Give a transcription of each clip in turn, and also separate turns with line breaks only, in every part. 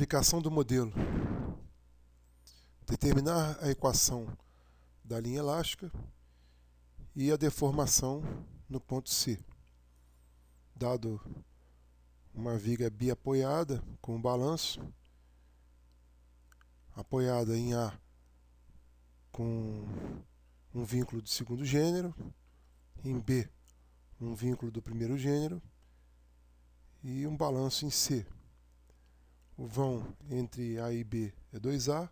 Aplicação do modelo. Determinar a equação da linha elástica e a deformação no ponto C. Dado uma viga biapoiada com um balanço, apoiada em A com um vínculo de segundo gênero, em B um vínculo do primeiro gênero e um balanço em C. O vão entre A e B é 2A,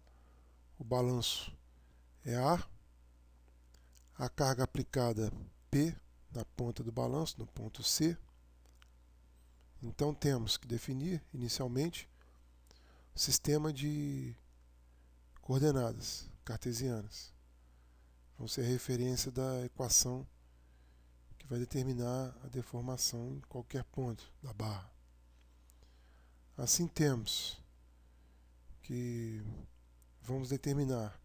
o balanço é a carga aplicada P na ponta do balanço, no ponto C. Então temos que definir inicialmente o sistema de coordenadas cartesianas. Vão ser a referência da equação que vai determinar a deformação em qualquer ponto da barra. Assim temos que vamos determinar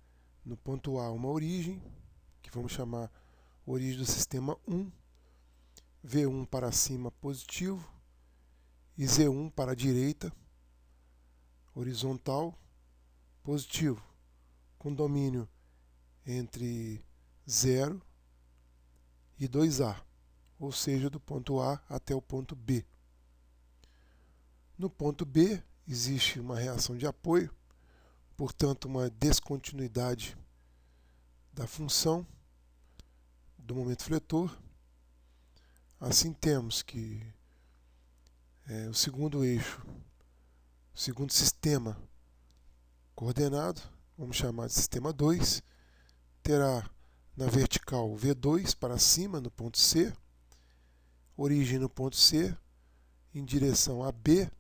no ponto A uma origem, que vamos chamar origem do sistema 1, V1 para cima positivo e Z1 para a direita, horizontal, positivo, com domínio entre 0 e 2A, ou seja, do ponto A até o ponto B. No ponto B existe uma reação de apoio, portanto uma descontinuidade da função do momento fletor. Assim temos que o segundo eixo, o segundo sistema coordenado, vamos chamar de sistema 2, terá na vertical V2 para cima no ponto C, origem no ponto C, em direção a B,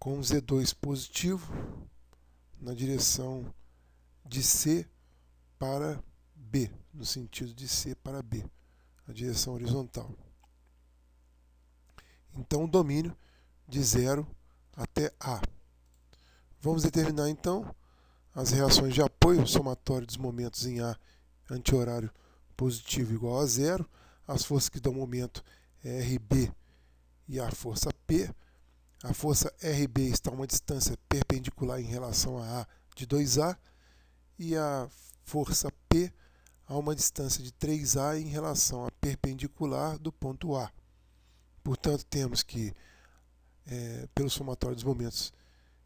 com Z2 positivo na direção de C para B, no sentido de C para B, a direção horizontal. Então, o domínio de 0 até A. Vamos determinar, então, as reações de apoio, o somatório dos momentos em A, anti-horário positivo igual a 0, as forças que dão momento é RB e a força P. A força RB está a uma distância perpendicular em relação a de 2A e a força P a uma distância de 3A em relação à perpendicular do ponto A. Portanto, temos que, pelo somatório dos momentos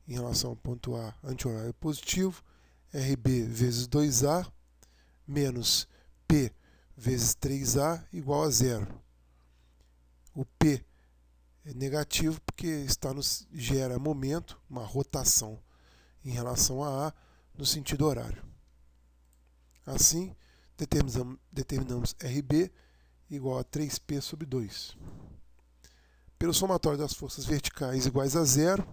em relação ao ponto A anti-horário positivo, RB vezes 2A menos P vezes 3A igual a 0. O P é negativo porque gera momento, uma rotação em relação a A no sentido horário. Assim, determinamos RB igual a 3P sobre 2. Pelo somatório das forças verticais iguais a 0,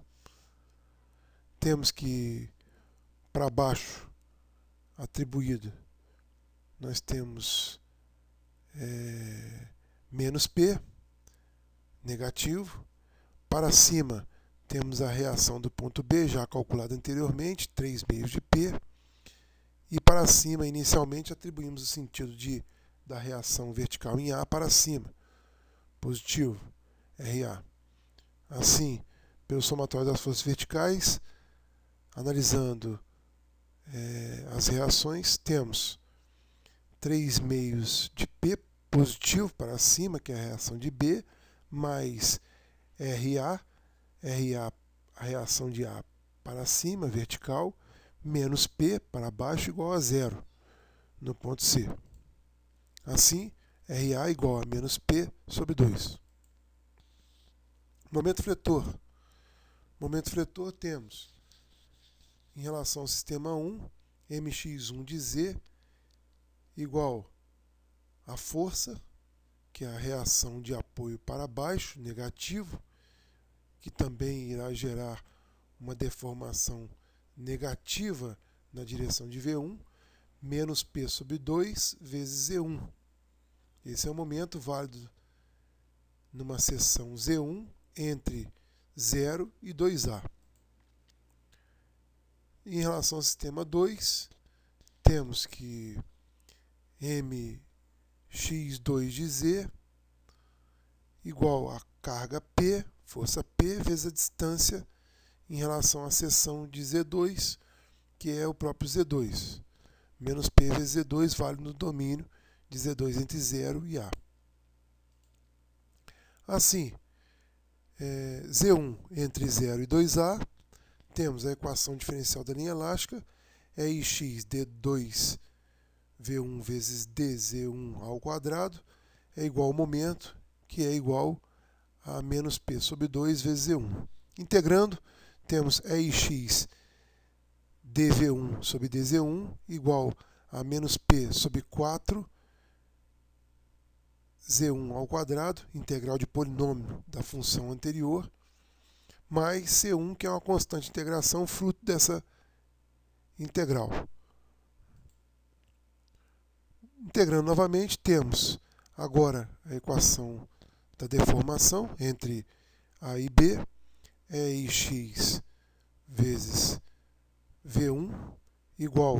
temos que, para baixo, atribuído, nós temos menos P, negativo. Para cima, temos a reação do ponto B, já calculada anteriormente, 3 meios de P. E para cima, inicialmente, atribuímos o sentido da reação vertical em A para cima, positivo, RA. Assim, pelo somatório das forças verticais, analisando as reações, temos 3 meios de P positivo para cima, que é a reação de B, mais RA, a reação de A para cima, vertical, menos P para baixo igual a 0 no ponto C. Assim, RA igual a menos P sobre 2. Momento fletor. Momento fletor temos, em relação ao sistema 1, mx1 de Z igual a força, que é a reação de apoio para baixo, negativo, que também irá gerar uma deformação negativa na direção de V1, menos P sobre 2 vezes Z1. Esse é o momento válido numa seção Z1 entre 0 e 2A. Em relação ao sistema 2, temos que mx2 de Z igual a carga P, força P, vezes a distância em relação à seção de Z2, que é o próprio Z2. Menos P vezes Z2 válido no domínio de Z2 entre 0 e A. Assim, Z1 entre 0 e 2A, temos a equação diferencial da linha elástica, é ix d2 V1 vezes dz1 ao quadrado é igual ao momento, que é igual a menos P sobre 2 vezes Z1. Integrando, temos ix dv1 sobre dz1 igual a menos P sobre 4 z1 ao quadrado, integral de polinômio da função anterior, mais C1, que é uma constante de integração fruto dessa integral. Integrando novamente, temos agora a equação da deformação entre A e B, é ix vezes V1 igual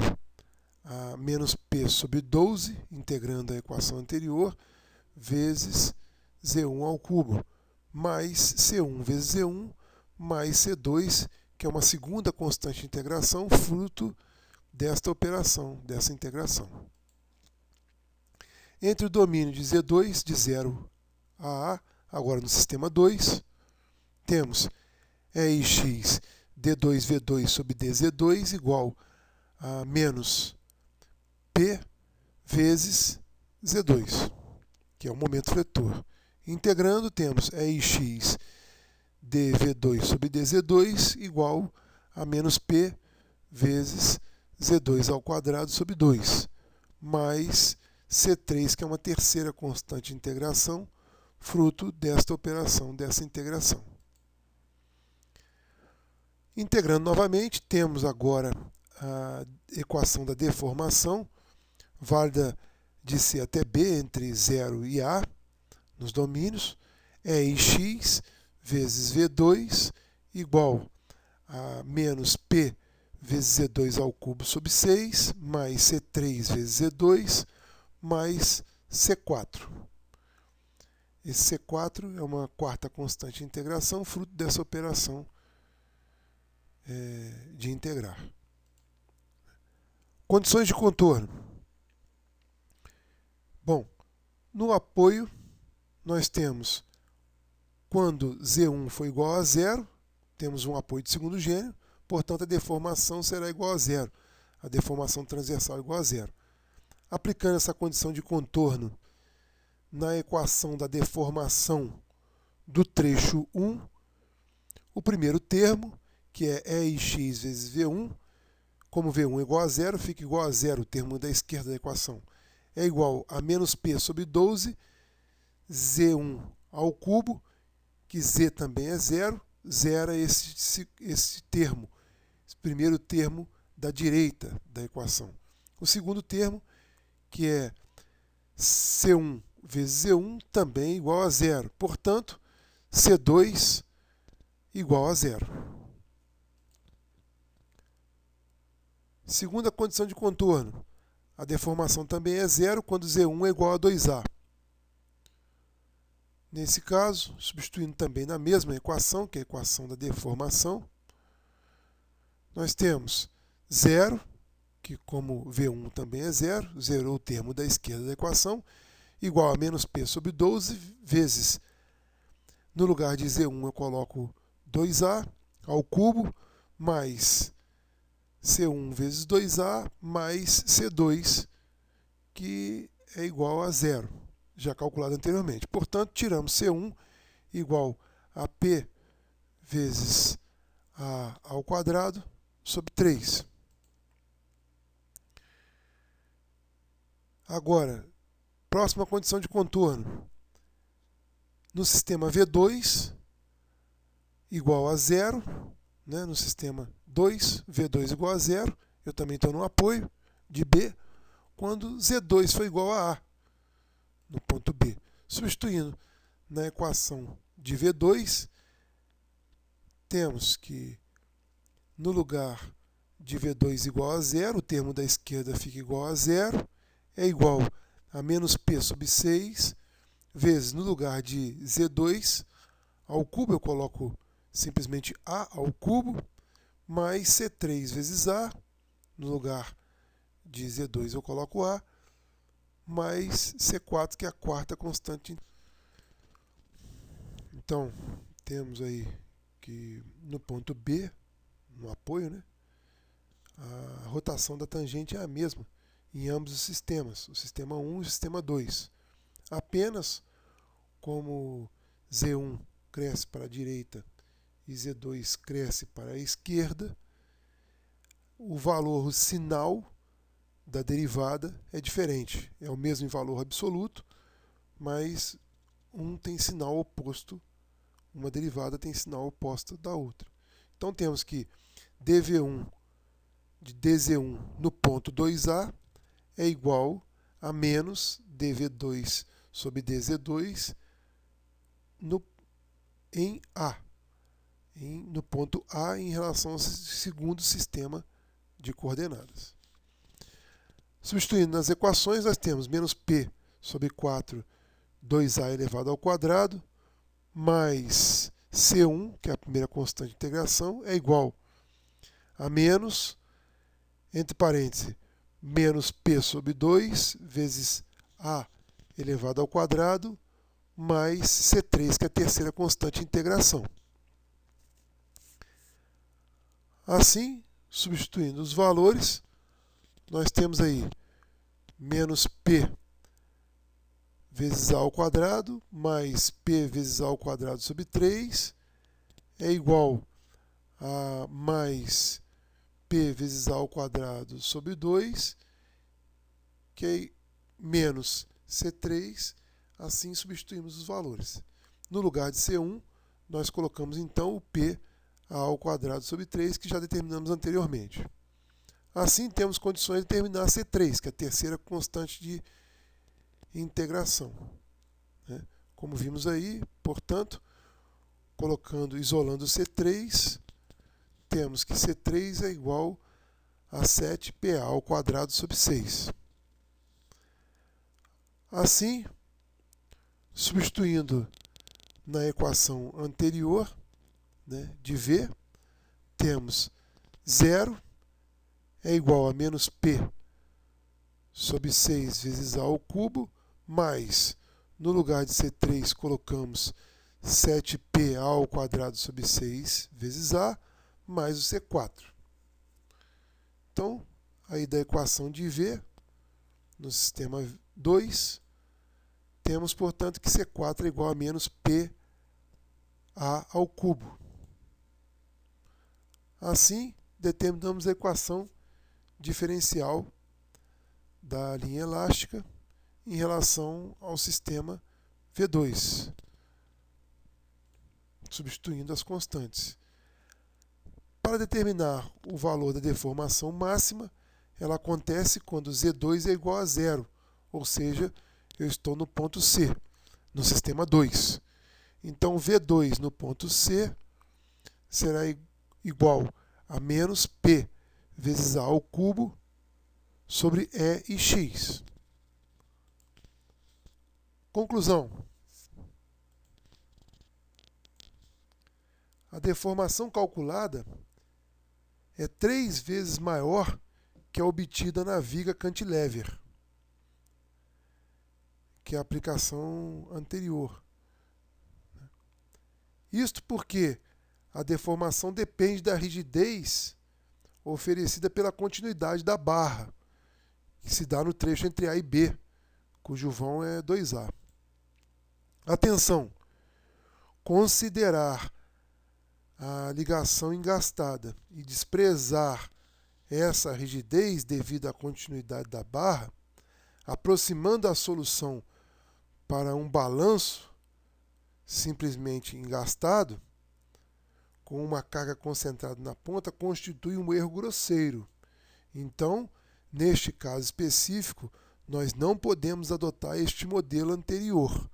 a menos P sobre 12, integrando a equação anterior, vezes Z1 ao cubo, mais C1 vezes Z1, mais C2, que é uma segunda constante de integração, fruto desta operação, dessa integração. Entre o domínio de Z2, de 0 a A, agora no sistema 2, temos ix d2v2 sobre dz2 igual a menos P vezes Z2, que é o momento fletor. Integrando, temos ix dv2 sobre dz2 igual a menos P vezes z2 ao quadrado sobre 2, mais C3, que é uma terceira constante de integração, fruto desta operação, dessa integração. Integrando novamente, temos agora a equação da deformação, válida de C até B entre 0 e A, nos domínios, é ix vezes V2 igual a menos P vezes Z2 ao cubo sobre 6, mais C3 vezes Z2, mais C4. Esse C4 é uma quarta constante de integração, fruto dessa operação de integrar. Condições de contorno. Bom, no apoio, nós temos, quando Z1 for igual a 0, temos um apoio de segundo gênero, portanto a deformação será igual a 0. A deformação transversal é igual a 0. Aplicando essa condição de contorno na equação da deformação do trecho 1, o primeiro termo, que é ix vezes V1, como V1 é igual a 0, fica igual a 0, o termo da esquerda da equação, é igual a menos P sobre 12, Z1 ao cubo, que Z também é 0, zera esse termo, esse primeiro termo da direita da equação. O segundo termo, que é C1 vezes Z1, também igual a 0. Portanto, C2 igual a 0. Segunda condição de contorno. A deformação também é 0 quando Z1 é igual a 2A. Nesse caso, substituindo também na mesma equação, que é a equação da deformação, nós temos 0, que como V1 também é 0, zerou o termo da esquerda da equação, igual a menos P sobre 12, vezes, no lugar de Z1 eu coloco 2A ao cubo, mais C1 vezes 2A, mais C2, que é igual a 0, já calculado anteriormente. Portanto, tiramos C1 igual a P vezes A ao quadrado sobre 3. Agora, próxima condição de contorno. No sistema V2, igual a 0, né? No sistema 2, V2 igual a 0, eu também estou no apoio de B, quando Z2 for igual a A, no ponto B. Substituindo na equação de V2, temos que, no lugar de V2 igual a 0, o termo da esquerda fica igual a 0, é igual a menos P sobre 6, vezes, no lugar de Z2 ao cubo, eu coloco simplesmente A ao cubo, mais C3 vezes A, no lugar de Z2 eu coloco A, mais C4, que é a quarta constante. Então, temos aí que no ponto B, no apoio, né, a rotação da tangente é a mesma em ambos os sistemas, o sistema 1 e o sistema 2. Apenas como Z1 cresce para a direita e Z2 cresce para a esquerda, o valor, o sinal da derivada é diferente. É o mesmo em valor absoluto, mas um tem sinal oposto, uma derivada tem sinal oposto da outra. Então temos que dv1 de dz1 no ponto 2a é igual a menos dv2 sobre dz2 em A, no ponto A em relação ao segundo sistema de coordenadas. Substituindo nas equações, nós temos menos P sobre 4, 2A elevado ao quadrado, mais C1, que é a primeira constante de integração, é igual a menos, entre parênteses, menos P sobre 2 vezes A elevado ao quadrado, mais C3, que é a terceira constante de integração. Assim, substituindo os valores, nós temos aí menos P vezes A ao quadrado, mais P vezes A ao quadrado sobre 3, é igual a mais P vezes A ao quadrado sobre 2, que é menos C3, assim substituímos os valores. No lugar de C1, nós colocamos então o P A ao quadrado sobre 3, que já determinamos anteriormente. Assim, temos condições de determinar C3, que é a terceira constante de integração. Como vimos aí, portanto, isolando C3, temos que C3 é igual a 7PA ao quadrado sobre 6. Assim, substituindo na equação anterior, de V, temos 0 é igual a menos P sobre 6 vezes A ao cubo, mais, no lugar de C3, colocamos 7PA ao quadrado sobre 6 vezes A, mais o C4. Então, aí da equação de V, no sistema 2, temos, portanto, que C4 é igual a menos PA ao cubo. Assim, determinamos a equação diferencial da linha elástica em relação ao sistema V2, substituindo as constantes. Para determinar o valor da deformação máxima, ela acontece quando Z2 é igual a zero, ou seja, eu estou no ponto C, no sistema 2. Então, V2 no ponto C será igual a menos P vezes A ao cubo sobre E e X. Conclusão. A deformação calculada é 3 vezes maior que a obtida na viga cantilever, que é a aplicação anterior. Isto porque a deformação depende da rigidez oferecida pela continuidade da barra, que se dá no trecho entre A e B, cujo vão é 2A. Atenção! Considerar a ligação engastada e desprezar essa rigidez devido à continuidade da barra, aproximando a solução para um balanço simplesmente engastado, com uma carga concentrada na ponta, constitui um erro grosseiro. Então, neste caso específico, nós não podemos adotar este modelo anterior.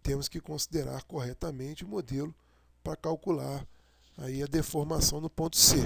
Temos que considerar corretamente o modelo para calcular aí a deformação no ponto C.